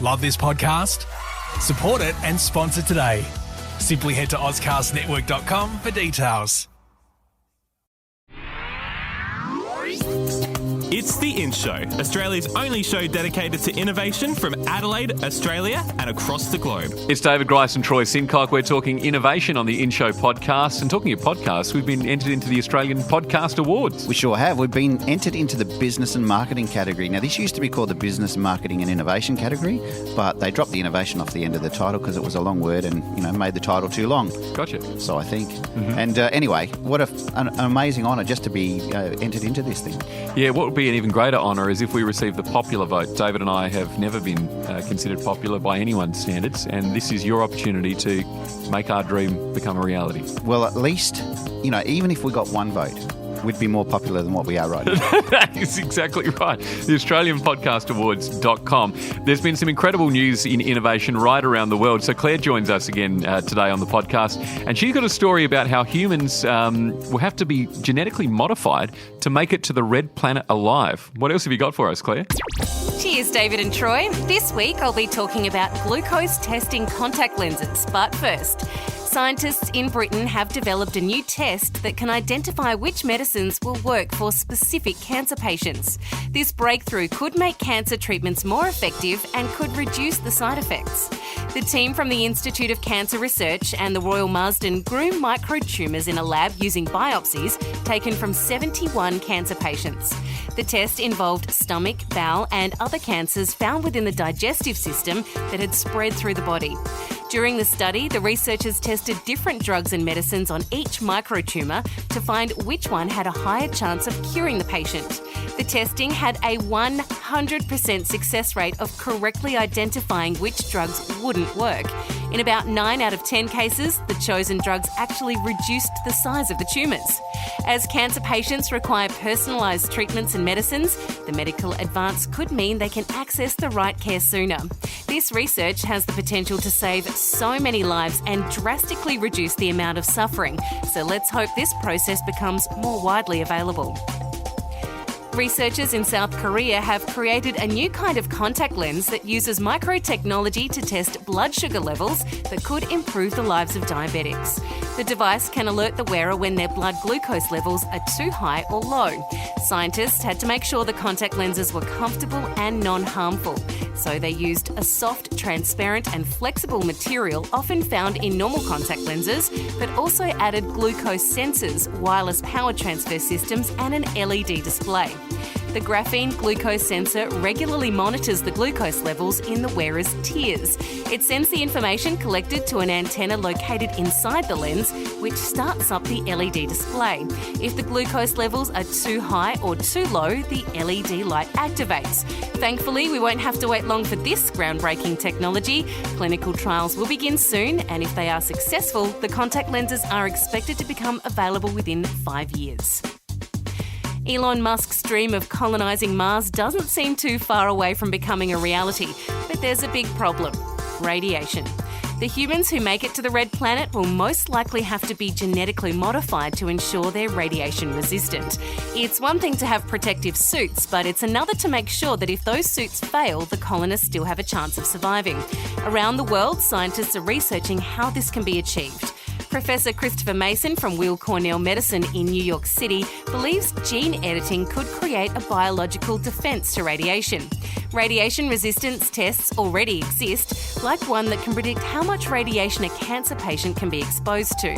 Love this podcast? Support it and sponsor today. Simply head to ozcastnetwork.com for details. It's The In Show, Australia's only show dedicated to innovation from Adelaide, Australia and across the globe. It's David Grice and Troy Sincock. We're talking innovation on the In Show podcast. And talking of podcasts, we've been entered into the Australian Podcast Awards. We sure have. We've been entered into the business and marketing category. Now, this used to be called the business, marketing and innovation category, but they dropped the innovation off the end of the title because it was a long word and, made the title too long. Gotcha. So I think. Mm-hmm. And anyway, what an amazing honour just to be entered into this thing. Yeah, what would be an even greater honour is if we receive the popular vote. David and I have never been considered popular by anyone's standards, and this is your opportunity to make our dream become a reality. Well, at least, even if we got one vote, we'd be more popular than what we are right now. That is exactly right. The AustralianPodcastAwards.com. There's been some incredible news in innovation right around the world. So Claire joins us again today on the podcast, and she's got a story about how humans will have to be genetically modified to make it to the red planet alive. What else have you got for us, Claire? Cheers, David and Troy. This week I'll be talking about glucose testing contact lenses. But first, scientists in Britain have developed a new test that can identify which medicines will work for specific cancer patients. This breakthrough could make cancer treatments more effective and could reduce the side effects. The team from the Institute of Cancer Research and the Royal Marsden grew microtumours in a lab using biopsies taken from 71 cancer patients. The test involved stomach, bowel and other cancers found within the digestive system that had spread through the body. During the study, the researchers tested different drugs and medicines on each microtumour to find which one had a higher chance of curing the patient. The testing had a 100% success rate of correctly identifying which drugs wouldn't work. In about 9 out of 10 cases, the chosen drugs actually reduced the size of the tumours. As cancer patients require personalised treatments and medicines, the medical advance could mean they can access the right care sooner. This research has the potential to save so many lives and drastically reduce the amount of suffering. So let's hope this process becomes more widely available. Researchers in South Korea have created a new kind of contact lens that uses microtechnology to test blood sugar levels that could improve the lives of diabetics. The device can alert the wearer when their blood glucose levels are too high or low. Scientists had to make sure the contact lenses were comfortable and non-harmful. So they used a soft, transparent and flexible material often found in normal contact lenses, but also added glucose sensors, wireless power transfer systems and an LED display. The graphene glucose sensor regularly monitors the glucose levels in the wearer's tears. It sends the information collected to an antenna located inside the lens, which starts up the LED display. If the glucose levels are too high or too low, the LED light activates. Thankfully, we won't have to wait long for this groundbreaking technology. Clinical trials will begin soon, and if they are successful, the contact lenses are expected to become available within 5 years. Elon Musk's dream of colonising Mars doesn't seem too far away from becoming a reality, but there's a big problem: radiation. The humans who make it to the red planet will most likely have to be genetically modified to ensure they're radiation resistant. It's one thing to have protective suits, but it's another to make sure that if those suits fail, the colonists still have a chance of surviving. Around the world, scientists are researching how this can be achieved. Professor Christopher Mason from Weill Cornell Medicine in New York City believes gene editing could create a biological defence to radiation. Radiation resistance tests already exist, like one that can predict how much radiation a cancer patient can be exposed to.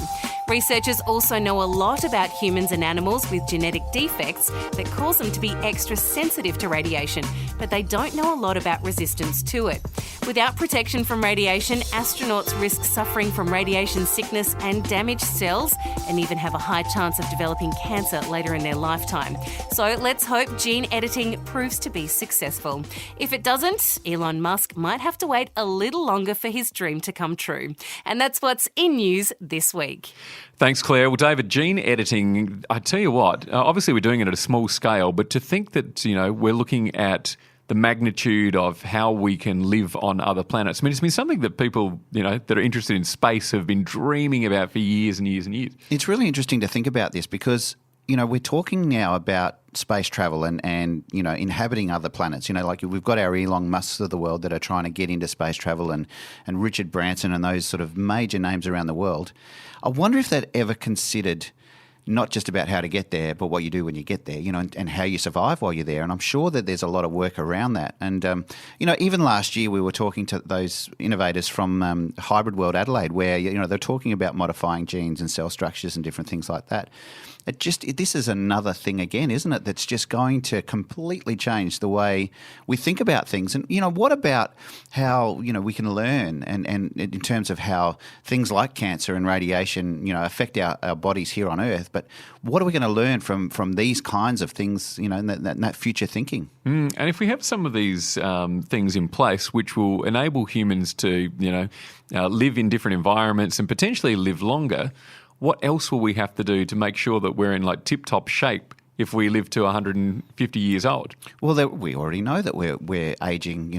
Researchers also know a lot about humans and animals with genetic defects that cause them to be extra sensitive to radiation, but they don't know a lot about resistance to it. Without protection from radiation, astronauts risk suffering from radiation sickness and damaged cells, and even have a high chance of developing cancer later in their lifetime. So let's hope gene editing proves to be successful. If it doesn't, Elon Musk might have to wait a little longer for his dream to come true. And that's what's in news this week. Thanks, Claire. Well, David, gene editing, I tell you what, obviously we're doing it at a small scale, but to think that, we're looking at the magnitude of how we can live on other planets. I mean, it's been something that people, that are interested in space have been dreaming about for years and years and years. It's really interesting to think about this because, we're talking now about space travel and inhabiting other planets. Like we've got our Elon Musks of the world that are trying to get into space travel and Richard Branson and those sort of major names around the world. I wonder if they'd ever considered not just about how to get there, but what you do when you get there, and how you survive while you're there. And I'm sure that there's a lot of work around that. And, even last year we were talking to those innovators from Hybrid World Adelaide where, they're talking about modifying genes and cell structures and different things like that. This is another thing again, isn't it, that's just going to completely change the way we think about things. And, what about how, we can learn and in terms of how things like cancer and radiation, affect our bodies here on Earth. But what are we going to learn from these kinds of things, and that future thinking? And if we have some of these things in place which will enable humans to, live in different environments and potentially live longer, what else will we have to do to make sure that we're in like tip-top shape if we live to 150 years old? Well, we already know that we're aging.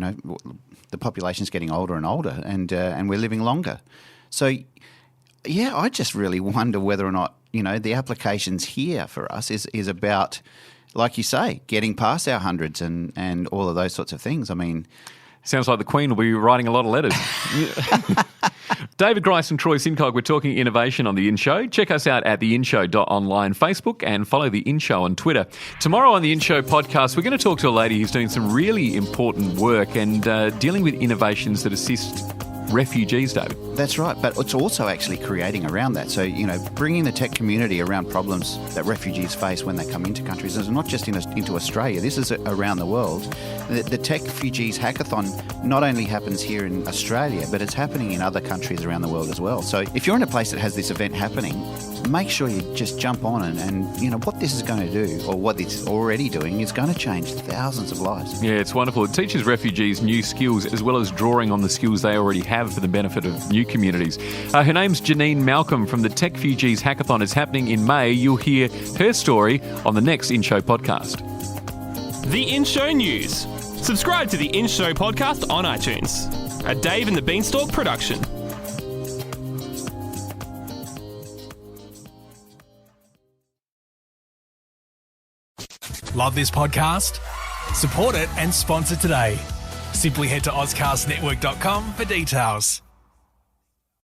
The population's getting older and older, and we're living longer. So, yeah, I just really wonder whether or not the applications here for us is about, like you say, getting past our hundreds and all of those sorts of things. I mean, sounds like the Queen will be writing a lot of letters. David Grice and Troy Sincog, we're talking innovation on The In Show. Check us out at theinshow.online Facebook and follow The In Show on Twitter. Tomorrow on The In Show podcast, we're going to talk to a lady who's doing some really important work and dealing with innovations that assist refugees, David. That's right, but it's also actually creating around that. So, bringing the tech community around problems that refugees face when they come into countries. It's not just into Australia. This is around the world. The Tech Refugees Hackathon not only happens here in Australia, but it's happening in other countries around the world as well. So if you're in a place that has this event happening, make sure you just jump on and what this is going to do, or what it's already doing, is going to change thousands of lives. Yeah, it's wonderful. It teaches refugees new skills as well as drawing on the skills they already have for the benefit of new communities. Her name's Janine Malcolm from the Tech Refugees Hackathon. It's happening in May. You'll hear her story on the next In Show podcast. The In Show News. Subscribe to the In Show podcast on iTunes. A Dave and the Beanstalk production. Love this podcast? Support it and sponsor today. Simply head to AuscastNetwork.com for details.